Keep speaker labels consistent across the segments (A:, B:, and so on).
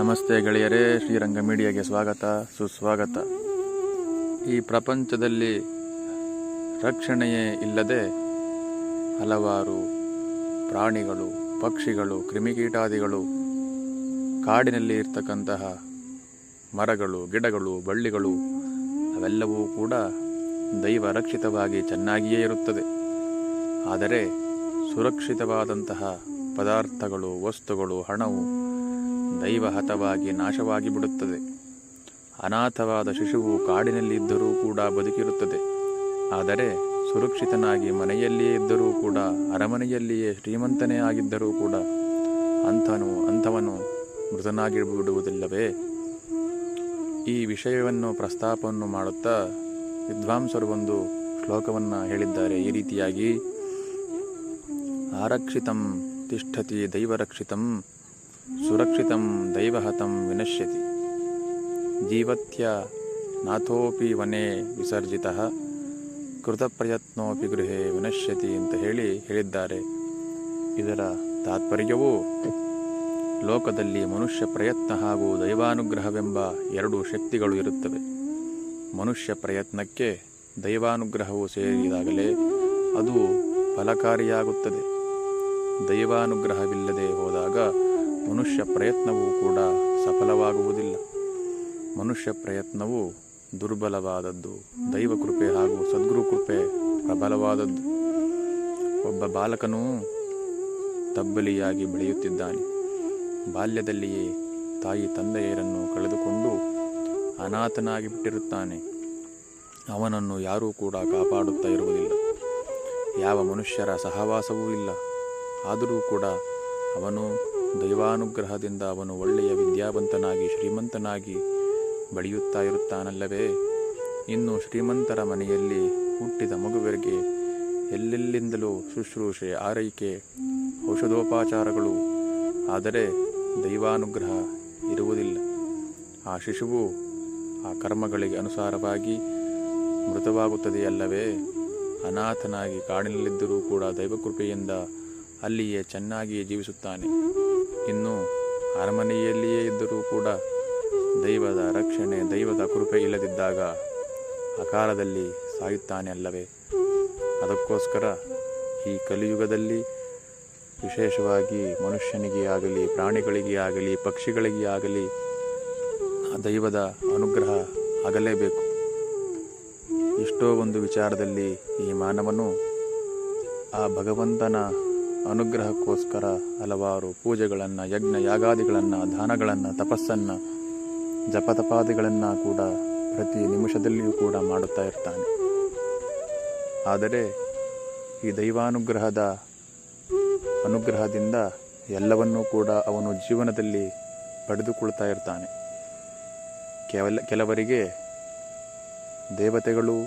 A: ನಮಸ್ತೆ ಗೆಳೆಯರೇ, ಶ್ರೀರಂಗ ಮೀಡಿಯಾಗೆ ಸ್ವಾಗತ ಸುಸ್ವಾಗತ. ಈ ಪ್ರಪಂಚದಲ್ಲಿ ರಕ್ಷಣೆಯೇ ಇಲ್ಲದೆ ಹಲವಾರು ಪ್ರಾಣಿಗಳು, ಪಕ್ಷಿಗಳು, ಕ್ರಿಮಿಕೀಟಾದಿಗಳು, ಕಾಡಿನಲ್ಲಿ ಇರ್ತಕ್ಕಂತಹ ಮರಗಳು, ಗಿಡಗಳು, ಬಳ್ಳಿಗಳು ಅವೆಲ್ಲವೂ ಕೂಡ ದೈವ ರಕ್ಷಿತವಾಗಿ ಚೆನ್ನಾಗಿಯೇ ಇರುತ್ತದೆ. ಆದರೆ ಸುರಕ್ಷಿತವಾದಂತಹ ಪದಾರ್ಥಗಳು, ವಸ್ತುಗಳು, ಹಣವು ದೈವಹತವಾಗಿ ನಾಶವಾಗಿ ಬಿಡುತ್ತದೆ. ಅನಾಥವಾದ ಶಿಶುವು ಕಾಡಿನಲ್ಲಿ ಇದ್ದರೂ ಕೂಡ ಬದುಕಿರುತ್ತದೆ. ಆದರೆ ಸುರಕ್ಷಿತನಾಗಿ ಮನೆಯಲ್ಲಿಯೇ ಇದ್ದರೂ ಕೂಡ, ಅರಮನೆಯಲ್ಲಿಯೇ ಶ್ರೀಮಂತನೇ ಆಗಿದ್ದರೂ ಕೂಡ ಅಂಥವನು ಮೃತನಾಗಿ ಬಿಡುವುದಿಲ್ಲವೇ? ಈ ವಿಷಯವನ್ನು ಪ್ರಸ್ತಾಪವನ್ನು ಮಾಡುತ್ತಾ ವಿದ್ವಾಂಸರು ಒಂದು ಶ್ಲೋಕವನ್ನು ಹೇಳಿದ್ದಾರೆ. ಈ ರೀತಿಯಾಗಿ, ಆರಕ್ಷಿತಂ ತಿಷ್ಠತಿ ದೈವರಕ್ಷಿತಂ, ಸುರಕ್ಷಿತಂ ದೈವಹತಂ ವಿನಶ್ಯತಿ, ಜೀವತ್ಯ ನಾಥೋಪಿ ವನೇ ವಿಸರ್ಜಿತಃ, ಕೃತಪ್ರಯತ್ನೋಪಿ ಗೃಹೇ ವಿನಶ್ಯತಿ ಅಂತ ಹೇಳಿದ್ದಾರೆ. ಇದರ ತಾತ್ಪರ್ಯವು, ಲೋಕದಲ್ಲಿ ಮನುಷ್ಯ ಪ್ರಯತ್ನ ಹಾಗೂ ದೈವಾನುಗ್ರಹವೆಂಬ ಎರಡು ಶಕ್ತಿಗಳು ಇರುತ್ತವೆ. ಮನುಷ್ಯ ಪ್ರಯತ್ನಕ್ಕೆ ದೈವಾನುಗ್ರಹವು ಸೇರಿದಾಗಲೇ ಅದು ಫಲಕಾರಿಯಾಗುತ್ತದೆ. ದೈವಾನುಗ್ರಹವಿಲ್ಲದೆ ಹೋದಾಗ ಮನುಷ್ಯ ಪ್ರಯತ್ನವೂ ಕೂಡ ಸಫಲವಾಗುವುದಿಲ್ಲ. ಮನುಷ್ಯ ಪ್ರಯತ್ನವು ದುರ್ಬಲವಾದದ್ದು, ದೈವ ಕೃಪೆ ಹಾಗೂ ಸದ್ಗುರು ಕೃಪೆ ಪ್ರಬಲವಾದದ್ದು. ಒಬ್ಬ ಬಾಲಕನೂ ತಬ್ಬಲಿಯಾಗಿ ಬೆಳೆಯುತ್ತಿದ್ದಾನೆ. ಬಾಲ್ಯದಲ್ಲಿಯೇ ತಾಯಿ ತಂದೆಯರನ್ನು ಕಳೆದುಕೊಂಡು ಅನಾಥನಾಗಿ ಬಿಟ್ಟಿರುತ್ತಾನೆ. ಅವನನ್ನು ಯಾರೂ ಕೂಡ ಕಾಪಾಡುತ್ತಾ ಇರುವುದಿಲ್ಲ. ಯಾವ ಮನುಷ್ಯರ ಸಹವಾಸವೂ ಇಲ್ಲ. ಆದರೂ ಕೂಡ ಅವನು ದೈವಾನುಗ್ರಹದಿಂದ ಅವನು ಒಳ್ಳೆಯ ವಿದ್ಯಾವಂತನಾಗಿ ಶ್ರೀಮಂತನಾಗಿ ಬೆಳೆಯುತ್ತಾ ಇರುತ್ತಾನಲ್ಲವೇ? ಇನ್ನು ಶ್ರೀಮಂತರ ಮನೆಯಲ್ಲಿ ಹುಟ್ಟಿದ ಮಗುವಿಗೆ ಎಲ್ಲೆಲ್ಲಿಂದಲೂ ಶುಶ್ರೂಷೆ, ಆರೈಕೆ, ಔಷಧೋಪಚಾರಗಳು. ಆದರೆ ದೈವಾನುಗ್ರಹ ಇರುವುದಿಲ್ಲ. ಆ ಶಿಶುವು ಆ ಕರ್ಮಗಳಿಗೆ ಅನುಸಾರವಾಗಿ ಮೃತವಾಗುತ್ತದೆಯಲ್ಲವೇ? ಅನಾಥನಾಗಿ ಕಾಡಿನಲ್ಲಿದ್ದರೂ ಕೂಡ ದೈವಕೃಪೆಯಿಂದ ಅಲ್ಲಿಯೇ ಚೆನ್ನಾಗಿಯೇ ಜೀವಿಸುತ್ತಾನೆ. ಇನ್ನು ಅರಮನೆಯಲ್ಲಿಯೇ ಇದ್ದರೂ ಕೂಡ ದೈವದ ರಕ್ಷಣೆ, ದೈವದ ಕೃಪೆ ಇಲ್ಲದಿದ್ದಾಗ ಅಕಾಲದಲ್ಲಿ ಸಾಯುತ್ತಾನೆ ಅಲ್ಲವೇ? ಅದಕ್ಕೋಸ್ಕರ ಈ ಕಲಿಯುಗದಲ್ಲಿ ವಿಶೇಷವಾಗಿ ಮನುಷ್ಯನಿಗೆ ಆಗಲಿ, ಪ್ರಾಣಿಗಳಿಗೆ ಆಗಲಿ, ಪಕ್ಷಿಗಳಿಗೆ ಆಗಲಿ ದೈವದ ಅನುಗ್ರಹ ಆಗಲೇಬೇಕು. ಎಷ್ಟೋ ಒಂದು ವಿಚಾರದಲ್ಲಿ ಈ ಮಾನವನು ಆ ಭಗವಂತನ ಅನುಗ್ರಹಕ್ಕೋಸ್ಕರ ಹಲವಾರು ಪೂಜೆಗಳನ್ನು, ಯಜ್ಞ ಯಾಗಾದಿಗಳನ್ನು, ದಾನಗಳನ್ನು, ತಪಸ್ಸನ್ನು, ಜಪತಪಾದಿಗಳನ್ನು ಕೂಡ ಪ್ರತಿ ನಿಮಿಷದಲ್ಲಿಯೂ ಕೂಡ ಮಾಡುತ್ತಾ ಇರ್ತಾನೆ. ಆದರೆ ಈ ದೈವಾನುಗ್ರಹದಿಂದ ಎಲ್ಲವನ್ನೂ ಕೂಡ ಅವನು ಜೀವನದಲ್ಲಿ ಪಡೆದುಕೊಳ್ತಾ ಇರ್ತಾನೆ. ಕೆಲವರಿಗೆ ದೇವತೆಗಳು,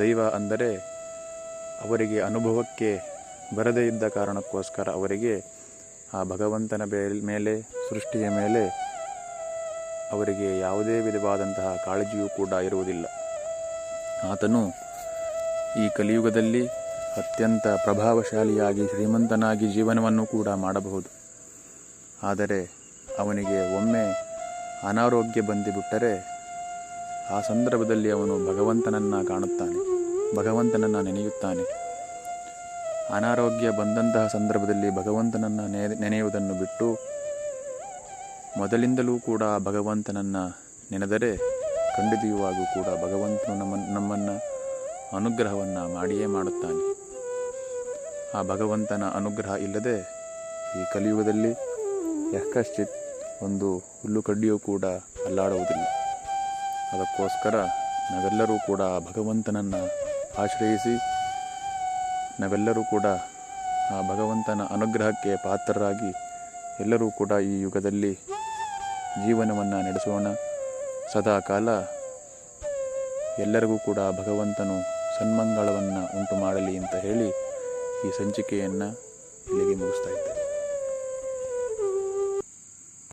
A: ದೈವ ಅಂದರೆ ಅವರಿಗೆ ಅನುಭವಕ್ಕೆ ಬರದೇ ಇದ್ದ ಕಾರಣಕ್ಕೋಸ್ಕರ ಅವರಿಗೆ ಆ ಭಗವಂತನ ಮೇಲೆ, ಸೃಷ್ಟಿಯ ಮೇಲೆ ಅವರಿಗೆ ಯಾವುದೇ ವಿಧವಾದಂತಹ ಕಾಳಜಿಯೂ ಕೂಡ ಇರುವುದಿಲ್ಲ. ಆತನು ಈ ಕಲಿಯುಗದಲ್ಲಿ ಅತ್ಯಂತ ಪ್ರಭಾವಶಾಲಿಯಾಗಿ ಶ್ರೀಮಂತನಾಗಿ ಜೀವನವನ್ನು ಕೂಡ ಮಾಡಬಹುದು. ಆದರೆ ಅವನಿಗೆ ಒಮ್ಮೆ ಅನಾರೋಗ್ಯ ಬಂದುಬಿಟ್ಟರೆ ಆ ಸಂದರ್ಭದಲ್ಲಿ ಅವನು ಭಗವಂತನನ್ನು ಕಾಣುತ್ತಾನೆ, ಭಗವಂತನನ್ನು ನೆನೆಯುತ್ತಾನೆ. ಅನಾರೋಗ್ಯ ಬಂದಂತಹ ಸಂದರ್ಭದಲ್ಲಿ ಭಗವಂತನನ್ನು ನೆನೆಯುವುದನ್ನು ಬಿಟ್ಟು ಮೊದಲಿಂದಲೂ ಕೂಡ ಭಗವಂತನನ್ನು ನೆನೆದರೆ ಖಂಡಿತವಾಗಿಯೂ ಕೂಡ ಭಗವಂತನು ನಮ್ಮನ್ನು ಅನುಗ್ರಹವನ್ನು ಮಾಡಿಯೇ ಮಾಡುತ್ತಾನೆ. ಆ ಭಗವಂತನ ಅನುಗ್ರಹ ಇಲ್ಲದೆ ಈ ಕಲಿಯುಗದಲ್ಲಿ ಯಃಕಶ್ಚಿತ್ ಒಂದು ಹುಲ್ಲು ಕಡ್ಡಿಯೂ ಕೂಡ ಅಲ್ಲಾಡುವುದಿಲ್ಲ. ಅದಕ್ಕೋಸ್ಕರ ನಾವೆಲ್ಲರೂ ಕೂಡ ಭಗವಂತನನ್ನು ಆಶ್ರಯಿಸಿ ನಾವೆಲ್ಲರೂ ಕೂಡ ಆ ಭಗವಂತನ ಅನುಗ್ರಹಕ್ಕೆ ಪಾತ್ರರಾಗಿ ಎಲ್ಲರೂ ಕೂಡ ಈ ಯುಗದಲ್ಲಿ ಜೀವನವನ್ನು ನಡೆಸೋಣ. ಸದಾ ಕಾಲ ಎಲ್ಲರಿಗೂ ಕೂಡ ಭಗವಂತನು ಸನ್ಮಂಗಳವನ್ನು ಉಂಟು ಮಾಡಲಿ ಅಂತ ಹೇಳಿ ಈ ಸಂಚಿಕೆಯನ್ನು ಇಲ್ಲಿಗೆ ಮುಗಿಸ್ತಾ ಇದ್ದೇನೆ.